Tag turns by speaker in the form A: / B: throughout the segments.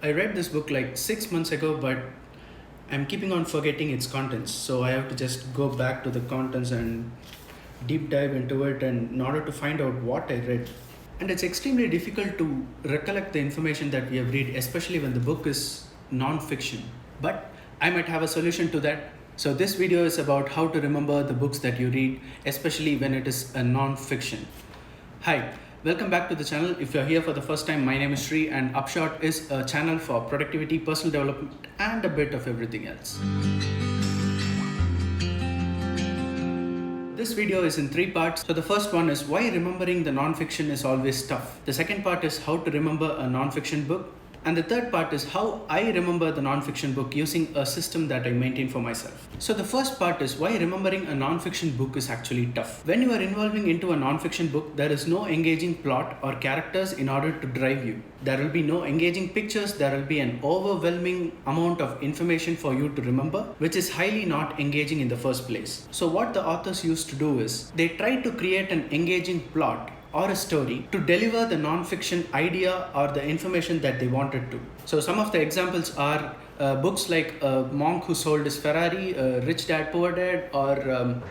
A: I read this book like 6 months ago, but I'm keeping on forgetting its contents. So I have to just go back to the contents and deep dive into it and in order to find out what I read. And it's extremely difficult to recollect the information that we have read, especially when the book is non-fiction. But I might have a solution to that. So this video is about how to remember the books that you read, especially when it is a non-fiction. Hi, welcome back to the channel. If you're here for the first time, my name is Sri and Upshot is a channel for productivity, personal development and a bit of everything else. This video is in 3 parts. So the first one is why remembering the non-fiction is always tough. The second part is how to remember a non-fiction book. And the third part is how I remember the non-fiction book using a system that I maintain for myself. So the first part is why remembering a non-fiction book is actually tough. When you are involving into a non-fiction book, there is no engaging plot or characters in order to drive you. There will be no engaging pictures, there will be an overwhelming amount of information for you to remember, which is highly not engaging in the first place. So what the authors used to do is, they try to create an engaging plot or a story to deliver the non-fiction idea or the information that they wanted to. So some of the examples are books like Monk Who Sold His Ferrari, Rich Dad Poor Dad, or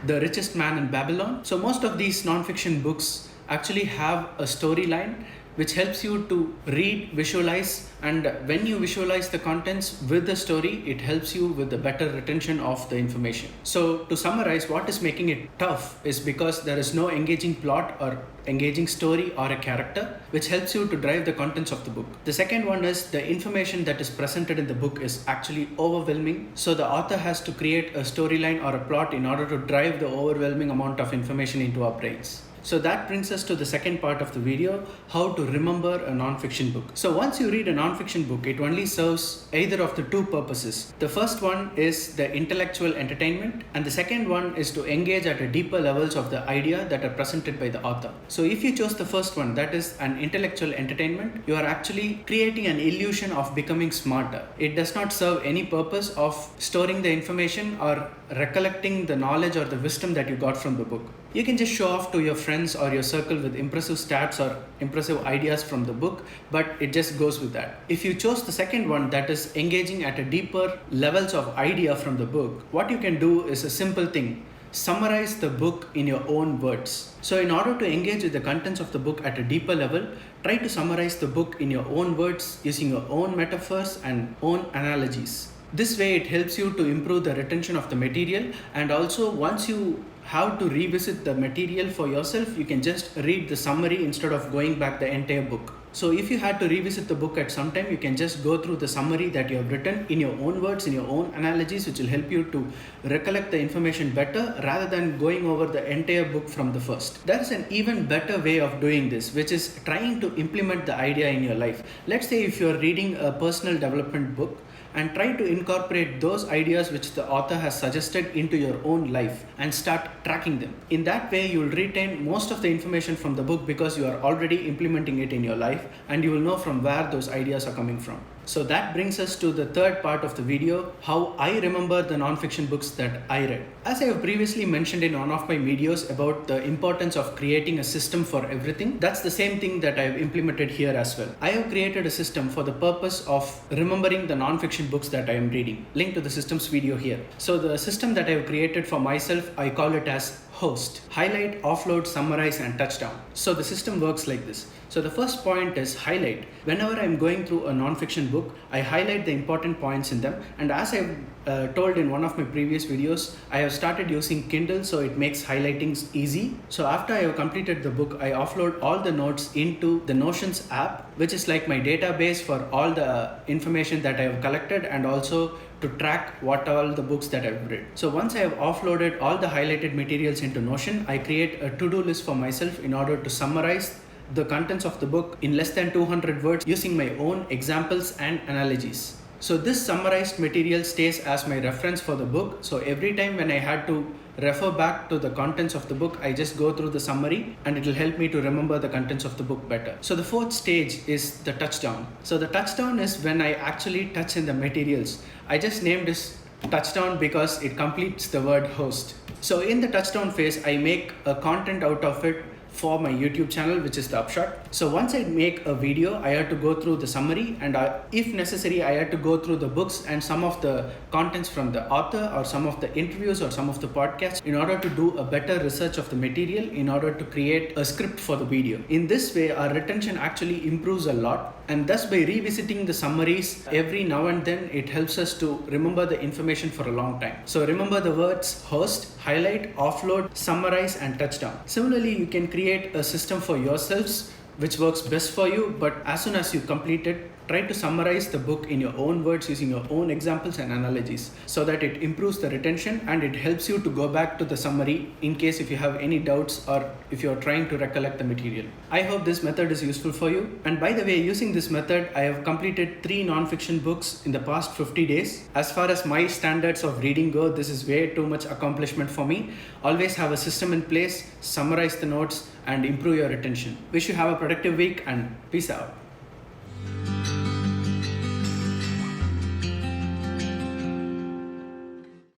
A: The Richest Man in Babylon. So most of these non-fiction books actually have a storyline which helps you to read, visualize, and when you visualize the contents with the story, it helps you with the better retention of the information. So to summarize, what is making it tough is because there is no engaging plot or engaging story or a character which helps you to drive the contents of the book. The second one is the information that is presented in the book is actually overwhelming. So the author has to create a storyline or a plot in order to drive the overwhelming amount of information into our brains. So that brings us to the second part of the video, how to remember a non-fiction book. So once you read a non-fiction book, it only serves either of the two purposes. The first one is the intellectual entertainment, and the second one is to engage at a deeper levels of the idea that are presented by the author. So if you chose the first one, that is an intellectual entertainment, you are actually creating an illusion of becoming smarter. It does not serve any purpose of storing the information or recollecting the knowledge or the wisdom that you got from the book. You can just show off to your friends or your circle with impressive stats or impressive ideas from the book, but it just goes with that. If you chose the second one, that is engaging at a deeper levels of idea from the book, what you can do is a simple thing. Summarize the book in your own words. So in order to engage with the contents of the book at a deeper level, try to summarize the book in your own words using your own metaphors and own analogies. This way it helps you to improve the retention of the material, and also once you have to revisit the material for yourself, you can just read the summary instead of going back the entire book. So if you had to revisit the book at some time, you can just go through the summary that you have written in your own words, in your own analogies, which will help you to recollect the information better rather than going over the entire book from the first. There is an even better way of doing this, which is trying to implement the idea in your life. Let's say if you are reading a personal development book, and try to incorporate those ideas which the author has suggested into your own life and start tracking them. In that way, you will retain most of the information from the book because you are already implementing it in your life and you will know from where those ideas are coming from. So that brings us to the third part of the video, how I remember the non-fiction books that I read. As I have previously mentioned in one of my videos about the importance of creating a system for everything, that's the same thing that I have implemented here as well. I have created a system for the purpose of remembering the non-fiction books that I am reading. Link to the systems video here. So the system that I have created for myself, I call it as HOST. Highlight, offload, summarize and touchdown. So the system works like this. So the first point is highlight. Whenever I'm going through a non-fiction book, I highlight the important points in them, and as I've told in one of my previous videos, I have started using Kindle, so it makes highlighting easy. So after I have completed the book, I offload all the notes into the Notions app, which is like my database for all the information that I have collected and also to track what all the books that I've read. So once I have offloaded all the highlighted materials into Notion, I create a to-do list for myself in order to summarize the contents of the book in less than 200 words using my own examples and analogies. So this summarized material stays as my reference for the book. So every time when I had to refer back to the contents of the book, I just go through the summary and it will help me to remember the contents of the book better. So the fourth stage is the touchdown. So the touchdown is when I actually touch in the materials. I just named this touchdown because it completes the word host. So in the touchdown phase, I make a content out of it for my YouTube channel, which is the Upshot. So once I make a video, I had to go through the summary, and if necessary, I had to go through the books and some of the contents from the author or some of the interviews or some of the podcasts in order to do a better research of the material in order to create a script for the video. In this way, our retention actually improves a lot, and thus by revisiting the summaries every now and then, it helps us to remember the information for a long time. So remember the words host, highlight, offload, summarize, and touchdown. Similarly, you can create a system for yourselves which works best for you, but as soon as you complete it, try to summarize the book in your own words using your own examples and analogies so that it improves the retention and it helps you to go back to the summary in case if you have any doubts or if you're trying to recollect the material. I hope this method is useful for you. And by the way, using this method, I have completed 3 non-fiction books in the past 50 days. As far as my standards of reading go, this is way too much accomplishment for me. Always have a system in place, summarize the notes, and improve your retention. Wish you have a productive week, and peace out.